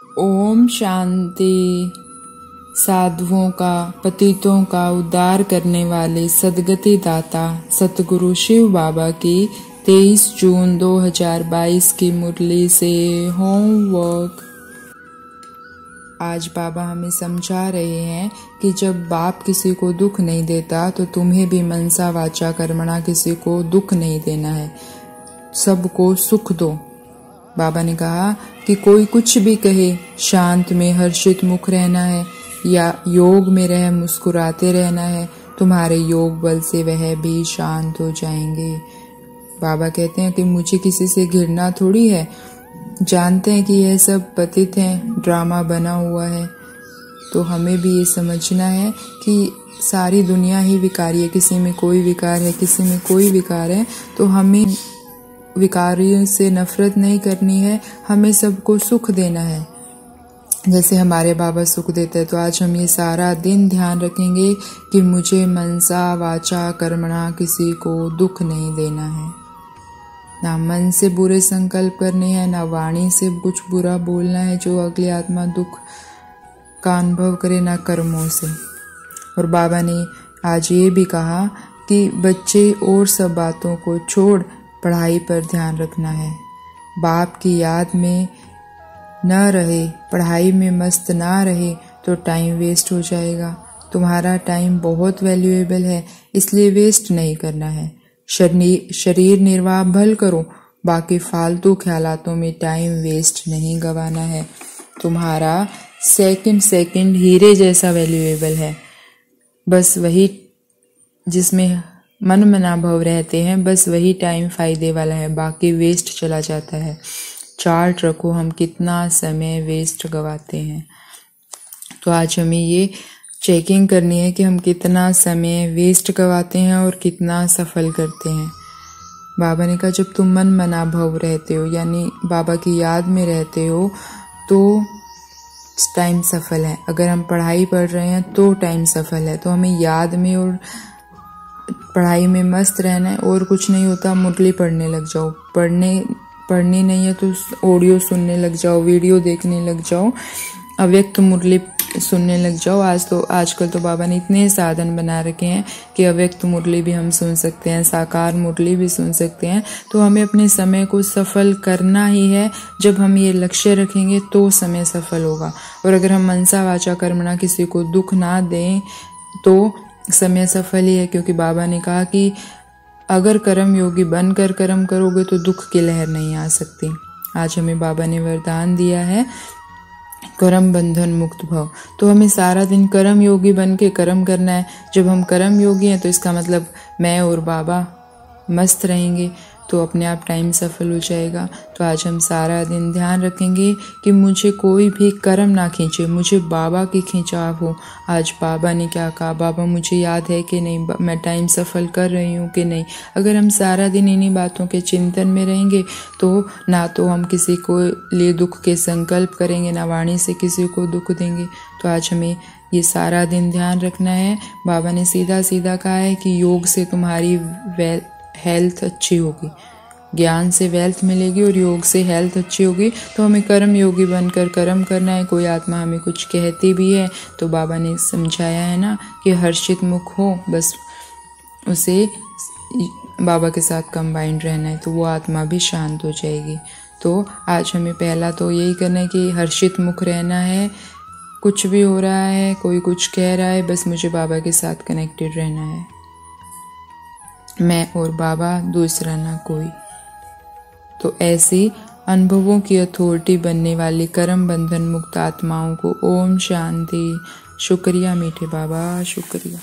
ओम शांति। साधुओं का, पतितों का उद्धार करने वाले सद्गति दाता सतगुरु शिव बाबा की 23 जून 2022 की मुरली से होमवर्क। आज बाबा हमें समझा रहे हैं कि जब बाप किसी को दुख नहीं देता तो तुम्हें भी मनसा वाचा कर्मणा किसी को दुख नहीं देना है, सबको सुख दो। बाबा ने कहा कि कोई कुछ भी कहे, शांत में हर्षित मुख रहना है या योग में रह मुस्कुराते रहना है, तुम्हारे योग बल से वह भी शांत हो जाएंगे। बाबा कहते हैं कि मुझे किसी से घिरना थोड़ी है, जानते हैं कि यह सब पतित हैं, ड्रामा बना हुआ है। तो हमें भी ये समझना है कि सारी दुनिया ही विकारी है, किसी में कोई विकार है, किसी में कोई विकार है, तो हमें विकारियों से नफरत नहीं करनी है, हमें सबको सुख देना है जैसे हमारे बाबा सुख देते हैं। तो आज हम ये सारा दिन ध्यान रखेंगे कि मुझे मनसा वाचा कर्मणा किसी को दुख नहीं देना है, ना मन से बुरे संकल्प करने हैं, ना वाणी से कुछ बुरा बोलना है जो अगली आत्मा दुख का अनुभव करे, ना कर्मों से। और बाबा ने आज ये भी कहा कि बच्चे और सब बातों को छोड़ पढ़ाई पर ध्यान रखना है। बाप की याद में न रहे, पढ़ाई में मस्त ना रहे तो टाइम वेस्ट हो जाएगा। तुम्हारा टाइम बहुत वैल्यूएबल है, इसलिए वेस्ट नहीं करना है। शरीर निर्वाह भल करो, बाकी फालतू ख्यालातों में टाइम वेस्ट नहीं गवाना है। तुम्हारा सेकंड सेकंड हीरे जैसा वैल्यूएबल है, बस वही जिसमें मन मना भाव रहते हैं, बस वही टाइम फायदे वाला है, बाकी वेस्ट चला जाता है। चार्ट रखो हम कितना समय वेस्ट गवाते हैं। तो आज हमें ये चेकिंग करनी है कि हम कितना समय वेस्ट गवाते हैं और कितना सफल करते हैं। बाबा ने कहा जब तुम मन मना भाव रहते हो, यानी बाबा की याद में रहते हो, तो टाइम सफल है। अगर हम पढ़ाई पढ़ रहे हैं तो टाइम सफल है। तो हमें याद में और पढ़ाई में मस्त रहना है, और कुछ नहीं होता मुरली पढ़ने लग जाओ। पढ़नी नहीं है तो ऑडियो सुनने लग जाओ, वीडियो देखने लग जाओ, अव्यक्त मुरली सुनने लग जाओ। आजकल तो बाबा ने इतने साधन बना रखे हैं कि अव्यक्त मुरली भी हम सुन सकते हैं, साकार मुरली भी सुन सकते हैं। तो हमें अपने समय को सफल करना ही है। जब हम ये लक्ष्य रखेंगे तो समय सफल होगा। और अगर हम मनसा वाचा कर्मणा किसी को दुख ना दें तो समय सफल ही है, क्योंकि बाबा ने कहा कि अगर कर्म योगी बनकर कर्म करोगे तो दुख की लहर नहीं आ सकती। आज हमें बाबा ने वरदान दिया है कर्म बंधन मुक्त भव। तो हमें सारा दिन कर्म योगी बन के कर्म करना है। जब हम कर्म योगी हैं तो इसका मतलब मैं और बाबा मस्त रहेंगे, तो अपने आप टाइम सफल हो जाएगा। तो आज हम सारा दिन ध्यान रखेंगे कि मुझे कोई भी कर्म ना खींचे, मुझे बाबा की खिंचाव हो। आज बाबा ने क्या कहा, बाबा मुझे याद है कि नहीं, मैं टाइम सफल कर रही हूँ कि नहीं। अगर हम सारा दिन इन्हीं बातों के चिंतन में रहेंगे तो ना तो हम किसी को लिए दुख के संकल्प करेंगे, ना वाणी से किसी को दुख देंगे। तो आज हमें ये सारा दिन ध्यान रखना है। बाबा ने सीधा सीधा कहा है कि योग से तुम्हारी हेल्थ अच्छी होगी, ज्ञान से वेल्थ मिलेगी और योग से हेल्थ अच्छी होगी। तो हमें कर्म योगी बनकर कर्म करना है। कोई आत्मा हमें कुछ कहती भी है तो बाबा ने समझाया है ना कि हर्षित मुख हो, बस उसे बाबा के साथ कंबाइंड रहना है, तो वो आत्मा भी शांत हो जाएगी। तो आज हमें पहला तो यही करना है कि हर्षित मुख रहना है। कुछ भी हो रहा है, कोई कुछ कह रहा है, बस मुझे बाबा के साथ कनेक्टेड रहना है। मैं और बाबा, दूसरा ना कोई। तो ऐसी अनुभवों की अथॉरिटी बनने वाली कर्म बंधन मुक्त आत्माओं को ओम शांति। शुक्रिया मीठे बाबा, शुक्रिया।